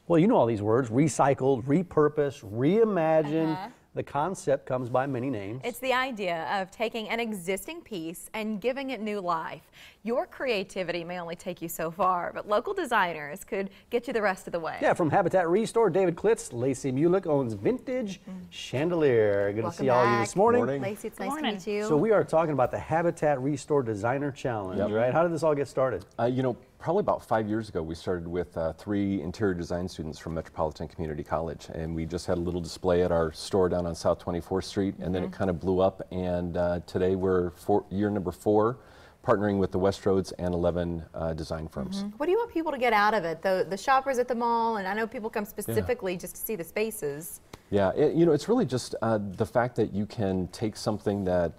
Well, you know all these words: recycled, repurpose, reimagine. The concept comes by many names. It's the idea of taking an existing piece and giving it new life. Your creativity may only take you so far, but local designers could get you the rest of the way. Yeah, from Habitat ReStore, David Klitz, Lacey Mulick owns Vintage Chandelier. Good to see all of you this morning. Lacey, it's nice to meet you. So we are talking about the Habitat ReStore Designer Challenge, right? How did this all get started? You know, probably about 5 years ago, we started with 3 interior design students from Metropolitan Community College, and we just had a little display at our store down on South 24th Street, and then it kind of blew up, and today we're year number 4, partnering with the Westroads and 11 design firms. What do you want people to get out of it? The shoppers at the mall, and I know people come specifically just to see the spaces. Yeah, you know, it's really just the fact that you can take something that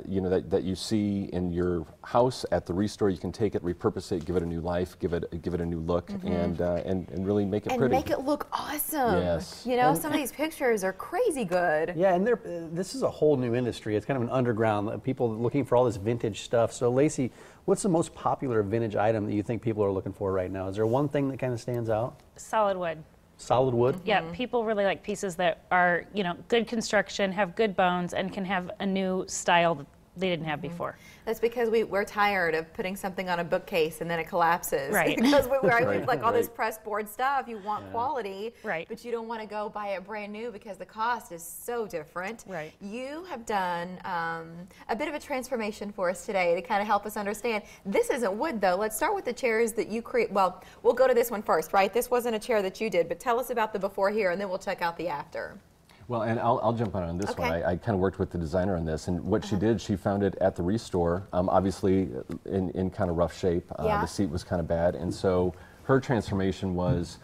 you know that you see in your house at the ReStore. You can take it, repurpose it, give it a new life, give it a new look, and really make it pretty. And make it look awesome. Yes. You know, some of these pictures are crazy good. Yeah, and this is a whole new industry. It's kind of an underground. People looking for all this vintage stuff. So, Lacey, what's the most popular vintage item that you think people are looking for right now? Is there one thing that kind of stands out? Solid wood. Solid wood? Yeah, people really like pieces that are, you know, good construction, have good bones, and can have a new style that they didn't have before. That's because we're tired of putting something on a bookcase and then it collapses. Right. Because we've like all this pressed board stuff. You want quality, right, but you don't want to go buy it brand new because the cost is so different. Right. You have done a bit of a transformation for us today to kind of help us understand. This isn't wood, though. Let's start with the chairs that you create. Well, we'll go to this one first, right? This wasn't a chair that you did, but tell us about the before here, and then we'll check out the after. Well, and I'll jump on this one. I kind of worked with the designer on this, and what she did, she found it at the ReStore, obviously in kind of rough shape. The seat was kind of bad, and so her transformation was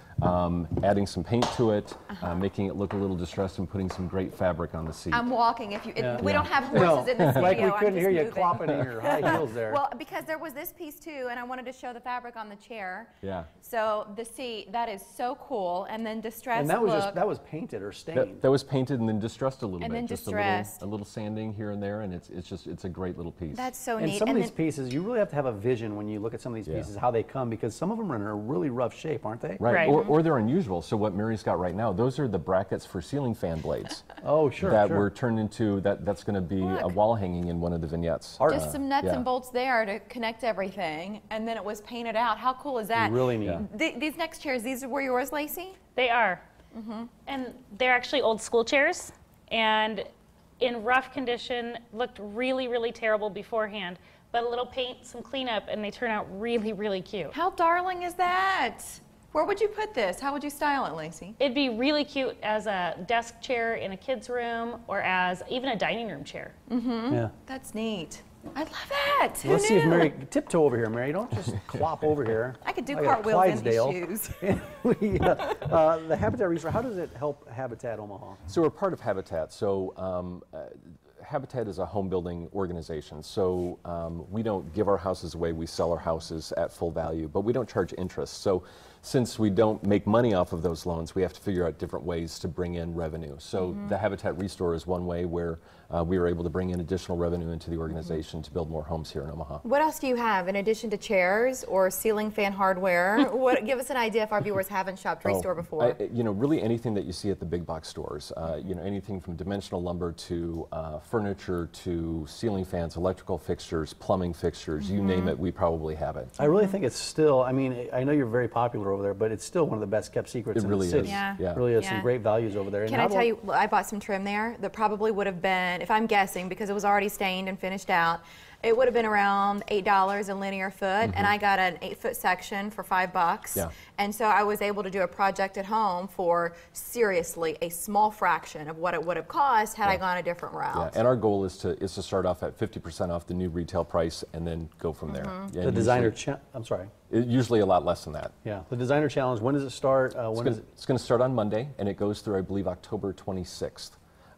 adding some paint to it, making it look a little distressed, and putting some great fabric on the seat. I'm walking. We don't have horses in the studio. Like we couldn't hear you moving. clopping in your high heels there. Well, because there was this piece too, and I wanted to show the fabric on the chair. Yeah. So the seat, that is so cool, and then distressed. And that was look. that was painted or stained. That was painted and then distressed a little and bit. Then just distressed. a little sanding here and there, and it's a great little piece. That's so and neat. Some of these pieces, you really have to have a vision when you look at some of these pieces, how they come, because some of them are in a really rough shape, aren't they? Right. Or they're unusual. So what Mary's got right now, those are the brackets for ceiling fan blades. Oh, sure. That were turned into, that's going to be a wall hanging in one of the vignettes. Just some nuts and bolts there to connect everything, and then it was painted out. How cool is that? Really neat. These next chairs, these were yours, Lacey? They are. And they're actually old school chairs, and in rough condition, looked really, really terrible beforehand. But a little paint, some cleanup, and they turn out really, really cute. How darling is that? Where would you put this? How would you style it, Lacey? It'd be really cute as a desk chair in a kid's room, or as even a dining room chair. Yeah. That's neat. I love that. Who Let's knew? see if Mary, tiptoe over here, Mary. Don't just clop over here. I could do Like cartwheels in these shoes. The Habitat ReStore, how does it help Habitat Omaha? So we're part of Habitat. So Habitat is a home building organization. So we don't give our houses away. We sell our houses at full value, but we don't charge interest. So since we don't make money off of those loans, we have to figure out different ways to bring in revenue. So the Habitat ReStore is one way where we were able to bring in additional revenue into the organization to build more homes here in Omaha. What else do you have in addition to chairs or ceiling fan hardware? Give us an idea if our viewers haven't shopped ReStore before. You know, really anything that you see at the big box stores. You know, anything from dimensional lumber to furniture to ceiling fans, electrical fixtures, plumbing fixtures, you name it, we probably have it. I really think it's still, I mean, I know you're very popular over there, but it's still one of the best kept secrets in the city. Yeah. It really has some great values over there. Can I tell you, I bought some trim there that probably would have been, if I'm guessing, because it was already stained and finished out, it would have been around $8 a linear foot, and I got an 8-foot section for $5. Yeah. And so I was able to do a project at home for seriously a small fraction of what it would have cost had I gone a different route. Yeah. And our goal is to start off at 50% off the new retail price and then go from there. The designer, I'm sorry. Usually a lot less than that. Yeah, the designer challenge. When does it start? It's going to start on Monday, and it goes through, I believe, October 26th.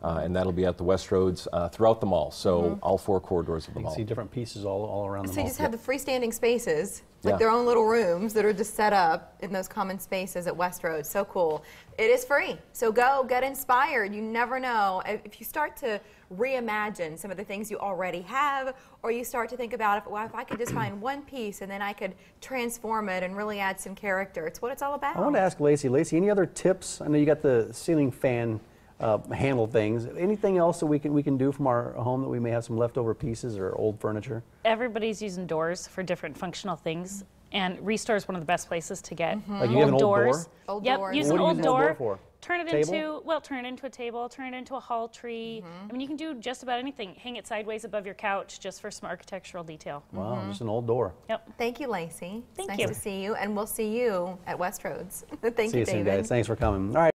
And that'll be at the Westroads throughout the mall, so all 4 corridors of the You mall. can see different pieces all around the So mall. you just have the freestanding spaces, like Yeah. their own little rooms that are just set up in those common spaces at Westroads. So cool. It is free, so go get inspired. You never know. If you start to reimagine some of the things you already have, or you start to think about, if I could just find one piece and then I could transform it and really add some character. It's what it's all about. I want to ask Lacey. Lacey, any other tips? I know you got the ceiling fan handle things. Anything else that we can do from our home that we may have some leftover pieces or old furniture? Everybody's using doors for different functional things, and ReStore is one of the best places to get Like you have an old door? Old Yep, doors. use What an do you old use an old door door. for? Turn it Table? turn it into a table, turn it into a hall tree. I mean, you can do just about anything. Hang it sideways above your couch just for some architectural detail. Wow, just an old door. Yep. Thank you, Lacey. Thank it's you. nice to see you, and we'll see you at Westroads. Thank See you, you soon, David. guys. Thanks for coming. All right.